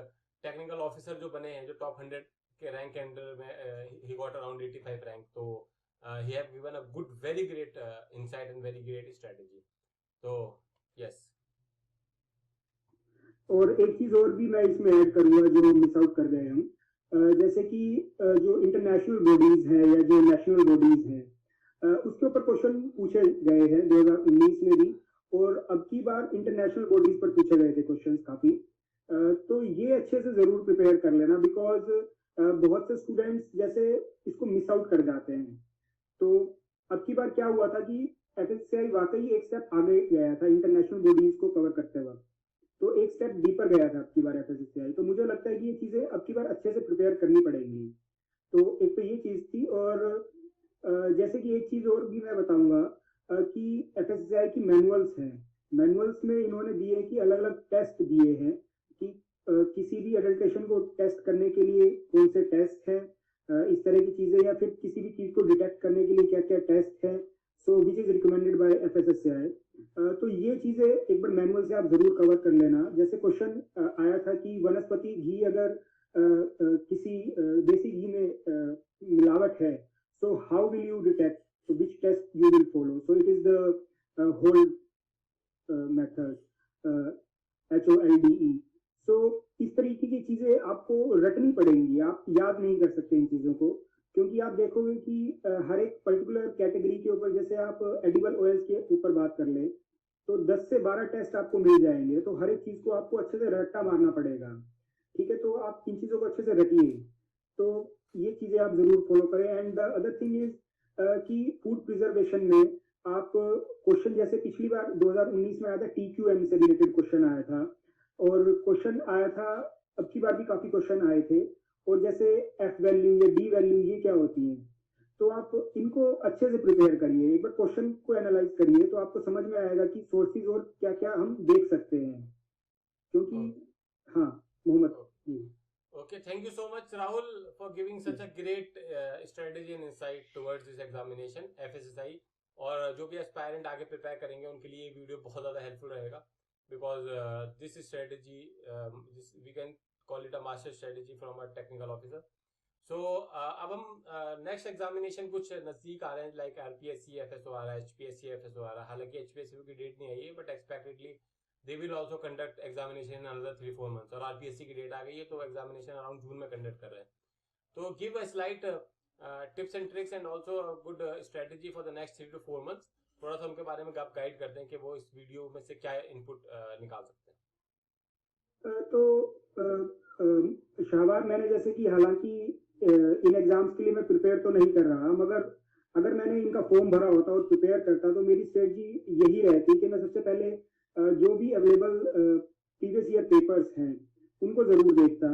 टेक्निकल ऑफिसर जो बने हैं, जो टॉप 100 के रैंक के अंडर में, ही गॉट अराउंड 85 रैंक, तो he have given a good, very great insight and very great strategy. So yes. और एक चीज और भी मैं इसमें ऐड करूंगा जो मिस आउट कर गए हम, जैसे कि जो इंटरनेशनल बॉडीज हैं या जो नेशनल बॉडीज हैं, उसके ऊपर क्वेश्चन पूछे गए हैं 2019 में भी, और अब की बार इंटरनेशनल बॉडीज पर पूछे गए थे क्वेश्चन काफी। तो ये अच्छे से जरूर प्रिपेयर कर लेना, बिकॉज बहुत से स्टूडेंट्स जैसे इसको मिस आउट कर जाते हैं। तो अब की बार क्या हुआ था कि एफएससीआई वाकई एक स्टेप आगे गया था इंटरनेशनल बॉडीज को कवर करते वक्त, तो एक स्टेप डीपर गया था अब की बार एफएससीआई। तो मुझे लगता है कि ये चीजें अब की बार अच्छे से प्रिपेयर करनी पड़ेंगी। तो एक तो ये चीज थी, और जैसे कि एक चीज और भी मैं बताऊंगा कि एफएससीआई की मैनुअल्स हैं, मैनुअल्स में इन्होंने दिए कि अलग अलग टेस्ट दिए हैं कि किसी भी एडल्ट्रेशन को टेस्ट करने के लिए कौन से टेस्ट हैं, इस तरह की चीजें, या फिर किसी भी चीज को डिटेक्ट करने के लिए क्या क्या टेस्ट है, so which is recommended by FSCI. तो ये चीजें एक बार मैनुअल से आप जरूर कवर कर लेना। जैसे क्वेश्चन आया था कि वनस्पति घी अगर किसी देसी घी में मिलावट है, so how will you detect, so which test you will follow, so it is the whole method, HOLDE। So इस तरीके की चीजें आपको रटनी पड़ेंगी, आप याद नहीं कर सकते इन चीजों को, क्योंकि आप देखोगे कि हर एक पर्टिकुलर कैटेगरी के ऊपर, जैसे आप एडिबल ऑयल्स के ऊपर बात कर ले, तो 10 से 12 टेस्ट आपको मिल जाएंगे। तो हर एक चीज को आपको अच्छे से रट्टा मारना पड़ेगा, ठीक है। तो आप इन चीजों को अच्छे से रटिए, तो ये चीजें आप जरूर फॉलो करें। And the other thing is कि फूड प्रिजर्वेशन में आप क्वेश्चन, जैसे पिछली बार 2019 में आया था TQM से रिलेटेड क्वेश्चन आया था, और क्वेश्चन आया था, अब की बार भी काफी क्वेश्चन आए थे, और जैसे F वैल्यू या D वैल्यू ये क्या होती है, तो आप इनको अच्छे से प्रिपेयर करिए, एक बार क्वेश्चन को एनालाइज करिए, तो आपको समझ में आएगा कि सोर्सेज और क्या क्या हम देख सकते हैं, क्योंकि हाँ मोहम्मद जी। Okay, thank you so much Rahul for giving such a great strategy and insight towards this examination FSSI। और जो भी एस्पायरेंट आगे प्रिपेयर करेंगे उनके लिए ये वीडियो बहुत ज़्यादा हेल्पफुल रहेगा, because this strategy we can call it a master strategy from a technical officer. So अब हम नेक्स्ट एग्जामिनेशन कुछ नज़दीक आ रहे हैं, लाइक RPSC FSO आ रहा है, HPSC FSO आ रहा है। हालांकि HPSC की डेट नहीं आई है, but expectedly they will also conduct examination in another 3-4 months. और RPSC की डेट आ गई है, तो एग्जामिनेशन अराउंड जून में कंडक्ट कर रहे हैं। तो give a slight tips and tricks and also good strategy for the next 3 to 4 months। थोड़ा सा उनके बारे में आप गाइड करते हैं कि वो इस वीडियो में से क्या इनपुट निकाल सकते हैं। तो शाहबाज, मैंने जैसे कि हालांकि इन एग्जाम्स के लिए मैं प्रिपेयर तो नहीं कर रहा, मगर अगर मैंने इनका फॉर्म भरा होता और प्रिपेयर करता तो मेरी स्ट्रेटजी यही रहती कि मैं सबसे पहले जो भी अवेलेबल प्रीवियस ईयर पेपर्स हैं उनको जरूर देखता।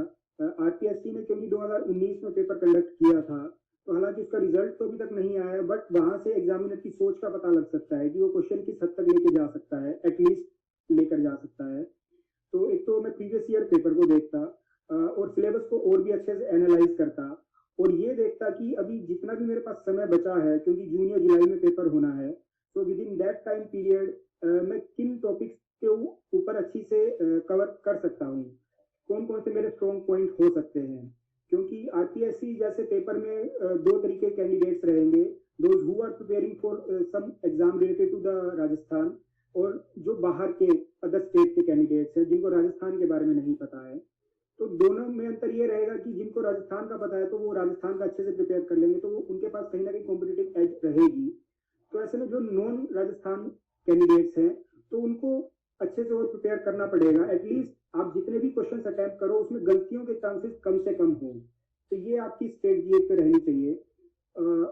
आरपीएससी ने क्योंकि 2019 में पेपर कंडक्ट किया था, तो हालांकि इसका रिजल्ट तो अभी तक नहीं आया है, बट वहां से एग्जामिनर की सोच का पता लग सकता है कि वो क्वेश्चन किस हद तक लेके जा सकता है, एटलीस्ट लेकर जा सकता है। तो एक तो मैं प्रीवियस ईयर पेपर को देखता और सिलेबस को और भी अच्छे से एनालाइज करता, और ये देखता कि अभी जितना भी मेरे पास समय बचा है, क्योंकि जून या जुलाई में पेपर होना है, तो with in that time period मैं किन टॉपिक्स के ऊपर अच्छी से कवर कर सकता हूँ, कौन कौन से मेरे स्ट्रॉन्ग पॉइंट हो सकते हैं। क्योंकि आरपीएससी जैसे पेपर में दो तरीके के कैंडिडेट्स रहेंगे, those who are preparing for some exam related to the Rajasthan, और जो बाहर के अदर स्टेट के कैंडिडेट्स हैं जिनको राजस्थान के बारे में नहीं पता है। तो दोनों में अंतर ये रहेगा कि जिनको राजस्थान का पता है तो वो राजस्थान का अच्छे से प्रिपेयर कर लेंगे, तो वो उनके पास कहीं ना कहीं कॉम्पिटिटिव एज रहेगी। तो ऐसे में जो नॉन राजस्थान कैंडिडेट्स हैं तो उनको अच्छे से और प्रिपेयर करना पड़ेगा। एटलीस्ट आप जितने भी क्वेश्चन अटेम्प्ट करो उसमें गलतियों के चांसेस कम से कम हो, तो ये आपकी स्ट्रेटजी एक पे रहनी चाहिए।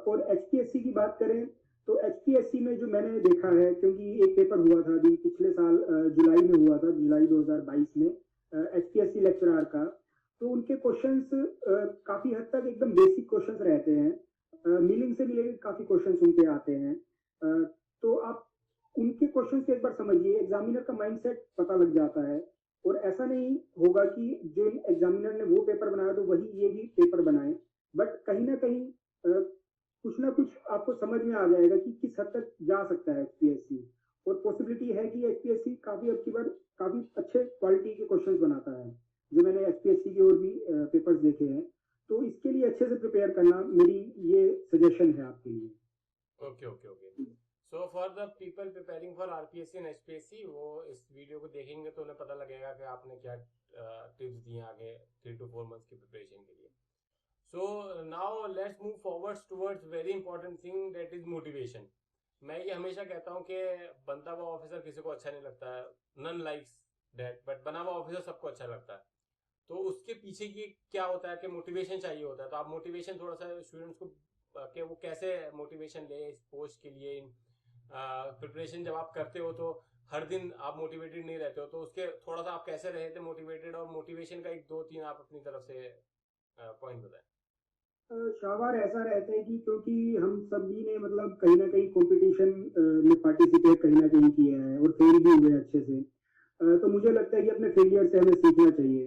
और एचपीएससी की बात करें तो एचपीएससी में जो मैंने देखा है, क्योंकि एक पेपर हुआ था अभी पिछले साल जुलाई में हुआ था, जुलाई 2022 में एचपीएससी लेक्चरर का, तो उनके क्वेश्चंस काफी हद तक एकदम बेसिक क्वेश्चंस रहते हैं, मीनिंग से रिलेटेड काफी क्वेश्चंस उनके आते हैं। तो आप उनके क्वेश्चंस एक बार समझिए, एग्जामिनर का माइंडसेट पता लग जाता है, और ऐसा नहीं होगा कि जो एग्जामिनर ने वो पेपर बनाया तो वही ये भी पेपर बनाए, बट कहीं ना कहीं कुछ ना कुछ आपको समझ में आ जाएगा कि किस हद तक जा सकता है एचपीएससी, और पॉसिबिलिटी है कि एचपीएससी काफी अब की बार काफी अच्छे क्वालिटी के क्वेश्चंस बनाता है, जो मैंने एचपीएससी के और भी पेपर्स देखे हैं। तो इसके लिए अच्छे से प्रिपेयर करना मेरी ये सजेशन है आपके लिए। Okay okay okay. So for the people preparing for RPSC and HPSC, वो इस वीडियो को देखेंगे तो उन्हें पता लगेगा कि आपने क्या टिप्स दिए आगे 3 to 4 months की प्रिपरेशन के लिए। So now let's move forwards towards very important thing, that is motivation. मैं ये हमेशा कहता हूँ कि बनता हुआ ऑफिसर किसी को अच्छा नहीं लगता है, नन लाइक्स दैट, बट बना हुआ ऑफिसर सबको अच्छा लगता है। तो उसके पीछे की क्या होता है कि मोटिवेशन चाहिए होता है। तो आप मोटिवेशन थोड़ा सा स्टूडेंट्स को कि वो कैसे मोटिवेशन ले इस पोस्ट के लिए, प्रिपरेशन जब आप करते हो तो हर दिन आप मोटिवेटेड नहीं रहते हो, तो उसके थोड़ा सा आप कैसे रहे थे मोटिवेटेड, और मोटिवेशन का एक दो तीन आप अपनी तरफ से पॉइंट बताएं। शाहबार ऐसा रहता है कि क्योंकि हम सभी ने मतलब कहीं ना कहीं कंपटीशन में पार्टिसिपेट कहीं ना कहीं किया है और फेल भी हुए अच्छे से, तो मुझे लगता है कि अपने फेलियर से हमें सीखना चाहिए।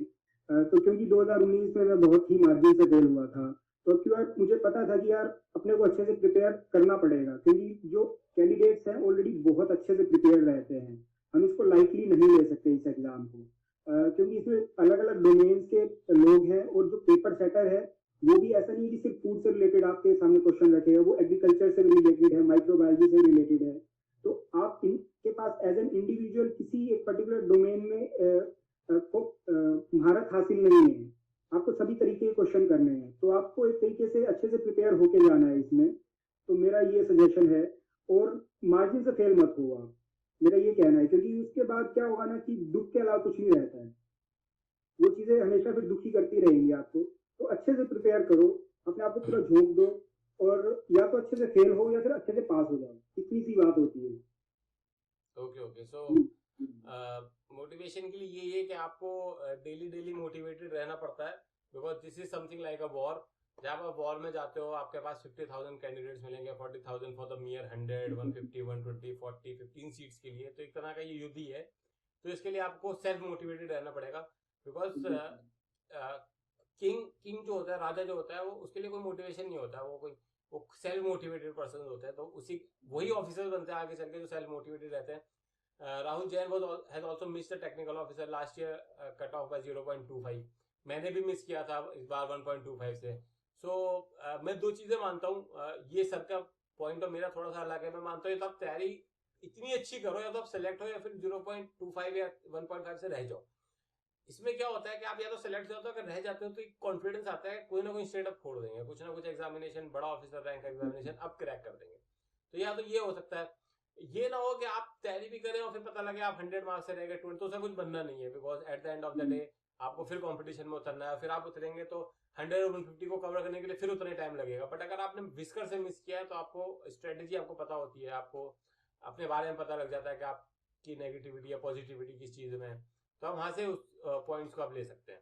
तो क्योंकि 2019 में मैं बहुत ही मार्जिन से फेल हुआ था, तो अब की बार मुझे पता था कि यार अपने को अच्छे से प्रिपेयर करना पड़ेगा, क्योंकि जो कैंडिडेट्स हैं ऑलरेडी बहुत अच्छे से प्रिपेयर रहते हैं, हम इसको लाइटली नहीं ले सकते इस एग्जाम को, क्योंकि इसमें अलग अलग डोमेन्स के लोग हैं, और जो पेपर सेटर है वो भी ऐसा नहीं कि सिर्फ फूड से रिलेटेड आपके सामने क्वेश्चन रखेगा, वो एग्रीकल्चर से रिलेटेड है, माइक्रोबायोलॉजी से रिलेटेड है। तो आप इनके पास एज एन इंडिविजुअल किसी एक पर्टिकुलर डोमेन में को महारत हासिल नहीं है, आपको सभी तरीके के क्वेश्चन करने हैं, तो आपको एक तरीके से अच्छे से प्रिपेयर होके जाना है इसमें। तो मेरा ये सजेशन है, और मार्जिन से फेल मत हुआ, मेरा ये कहना है, क्योंकि उसके बाद क्या होगा ना कि दुख के अलावा कुछ नहीं रहता है, वो चीजें हमेशा फिर दुखी करती रहेंगी आपको। तो अच्छे से प्रिपेयर करो, अपने आप को पूरा झोंक दो, और या तो अच्छे से फेल हो या फिर अच्छे से पास हो जाओ, इतनी सी बात होती है। Okay okay. सो मोटिवेशन के लिए यही है कि आपको डेली डेली मोटिवेटेड रहना पड़ता है, because this is something like a war. जब आप वॉर में जाते हो आपके पास 50,000 कैंडिडेट्स मिलेंगे, 40,000 फॉर द मियर 100, 150, 120, 40, 15 सीट्स के लिए, तो एक तरह का ये युद्ध ही है। तो इसके लिए आपको सेल्फ मोटिवेटेड रहना पड़ेगा, बिकॉज किंग जो होता है, राजा जो होता है, वो उसके लिए कोई मोटिवेशन नहीं होता, वो सेल्फ मोटिवेटेड पर्सन होते हैं। तो उसी वही ऑफिसर बनते हैं आगे चल के जो सेल्फ मोटिवेटेड रहते हैं। Rahul Jain has also missed the technical officer last year, cut off by 0.25। मैंने भी मिस किया था इस बार 1.25 से। मैं दो चीजें मानता हूँ, ये सर का पॉइंट और मेरा थोड़ा सा अलग है। मैं मानता हूँ तो आप तैयारी इतनी अच्छी करो, या तो आप सेलेक्ट हो या फिर 0.25 या 1.5 से रह जाओ। इसमें क्या होता है कि आप या तो सेलेक्ट जाते हो, अगर रह जाते हो तो एक कॉन्फिडेंस आता है, कोई ना कोई स्टेट अप फोड़ देंगे, कुछ ना कुछ एग्जामिनेशन, बड़ा ऑफिसर रैंक एग्जामिनेशन अब क्रैक कर देंगे। तो या तो ये हो सकता है, ये ना हो कि आप तैयारी भी करें और फिर पता लगे आप 100 मार्क्स से रह गए 20, तो उसका कुछ बनना नहीं है, because at the end of the day आपको फिर कंपटीशन में उतरना है, फिर आप उतरेंगे तो 100 और 150 को कवर करने के लिए फिर उतना टाइम लगेगा। बट अगर आपने व्हिस्कर से मिस किया है तो आपको स्ट्रेटेजी आपको पता होती है, आपको अपने बारे में पता लग जाता है कि आपकी नेगेटिविटी या पॉजिटिविटी किस चीज में है, तो आप वहां से उस पॉइंट्स को आप ले सकते हैं।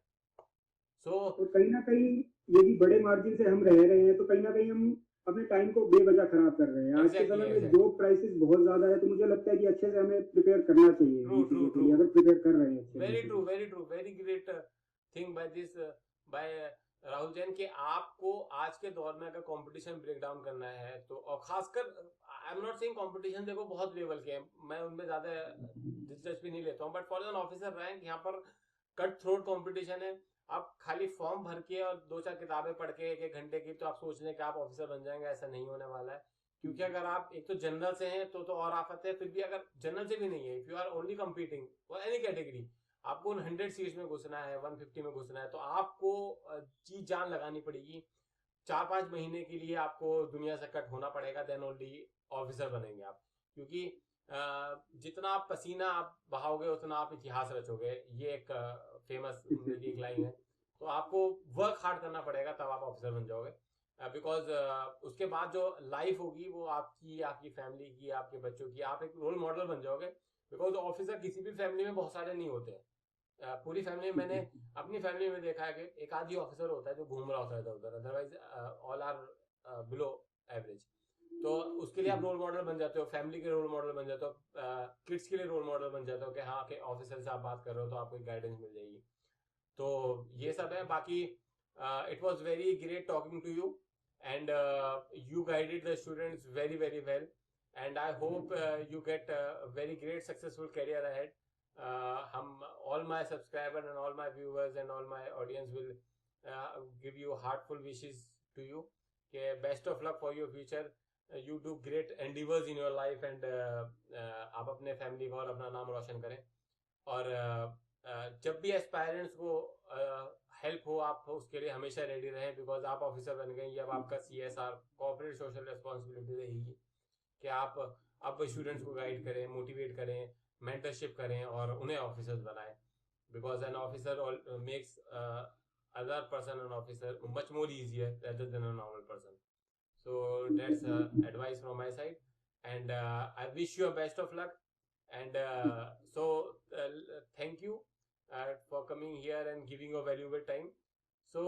तो कहीं ना कहीं यदि बड़े मार्जिन से हम रह रहे हैं तो कहीं ना कहीं हम अपने टाइम को बेवजह खराब कर रहे हैं। आज के समय में जॉब प्राइसेस बहुत ज्यादा है, तो मुझे लगता है कि अच्छे से हमें प्रिपेयर करना चाहिए इन चीजों के लिए, अगर प्रिपेयर कर रहे हैं। Very true, very great thing by this by Rahul Jain कि आपको आज के दौर में अगर कंपटीशन ब्रेक डाउन करना है तो, और खासकर I am not saying competition देखो बहुत लेवल के हैं, मैं उनमें ज्यादा दिलचस्पी नहीं लेता हूँ, but for an officer rank यहाँ पर कट थ्रोट कंपटीशन है। आप खाली फॉर्म भर के और 2-4 किताबें पढ़ के 1-1 घंटे की तो आप सोच लें कि आप ऑफिसर बन जाएंगे, ऐसा नहीं होने वाला है। क्योंकि अगर आप एक तो जनरल से हैं तो और आफत है, फिर भी अगर जनरल से भी नहीं है, if you are only competing for any category, आपको उन 100 सीट्स में घुसना है, 150 में घुसना है, तो आपको जी जान लगानी पड़ेगी। 4-5 महीने के लिए आपको दुनिया से कट होना पड़ेगा, देन ओनली ऑफिसर बनेंगे आप। क्योंकि जितना आप पसीना आप बहाओगे उतना आप इतिहास रचोगे, ये एक फेमस मेरी एक लाइन है। तो आपको वर्क हार्ड करना पड़ेगा तब आप ऑफिसर बन जाओगे, बिकॉज उसके बाद जो लाइफ होगी वो आपकी, आपकी फैमिली की, आपके बच्चों की, आप एक रोल मॉडल बन जाओगे। बिकॉज ऑफिसर किसी भी फैमिली में बहुत सारे नहीं होते हैं। पूरी फैमिली में मैंने अपनी फैमिली में देखा है कि एक आधी ऑफिसर होता है जो घूम रहा होता है इधर उधर, otherwise all are below average. तो उसके लिए आप रोल मॉडल बन जाते हो, फैमिली के रोल मॉडल बन जाते हो, किड्स के लिए रोल मॉडल बन जाते हो कि हाँ कि ऑफिसर से आप बात कर रहे हो तो आपको एक गाइडेंस मिल जाएगी। तो ये सब है। बाकी it was very great talking to you and you guided the students very very well and I hope you get very great successful career ahead. हम all my subscribers and all my viewers and all my audience will give you heartful wishes to you, okay, best of luck for your future, you do great endeavors in your life and आप अपने family का और अपना नाम रोशन करें। और जब भी एस्पायरेंट्स को हेल्प हो आप उसके लिए हमेशा रेडी रहें, बिकॉज आप ऑफिसर बन गए, अब आपका CSR कॉर्पोरेट सोशल रिस्पॉन्सिबिलिटी रहेगी कि आप अब स्टूडेंट्स को गाइड करें, मोटिवेट करें, मेंटरशिप करें और उन्हें ऑफिसर्स बनाएं, because an officer makes other person an officer much more easier rather than a normal person. So that's advice from my side and I wish you a best of luck and thank you for coming here and giving your valuable time. So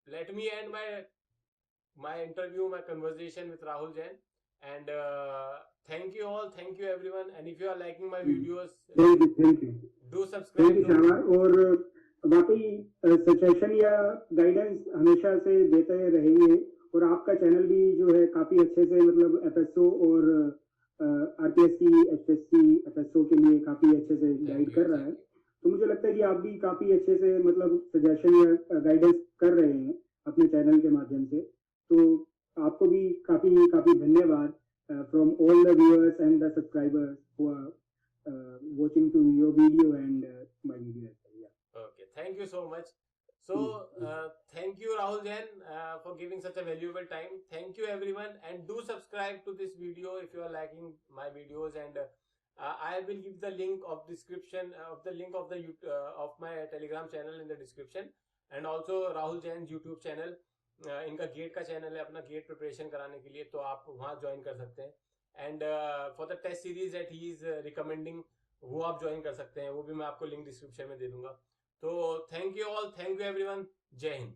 let me end my interview, my conversation with Rahul Jain and thank you all, thank you everyone, and if you are liking my videos, thank you do subscribe और बाकी suggestion या guidance हमेशा से देते रहेंगे और आपका channel भी जो है काफी अच्छे से मतलब FSO और RPSC HPSC FSO के लिए काफी अच्छे से गाइड कर रहा है। तो मुझे लगता है कि आप भी काफी अच्छे से मतलब सजेशन या गाइडेंस कर रहे हैं अपने चैनल के माध्यम से, तो आपको भी काफी काफी धन्यवाद from all the viewers and the subscribers who are watching to your video and my video as well. Yeah. Okay, thank you so much. So thank you Rahul Jain for giving such a valuable time. Thank you everyone and do subscribe to this video if you are liking my videos and I will give the link of description of my Telegram channel in the description and also Rahul Jain's YouTube channel. इनका gate का channel है अपना gate preparation कराने के लिए, तो आप वहाँ ज्वाइन कर सकते हैं and for the test series that he is recommending वो आप ज्वाइन कर सकते हैं, वो भी मैं आपको लिंक डिस्क्रिप्शन में दे दूंगा। तो thank you all, thank you everyone, जय हिंद।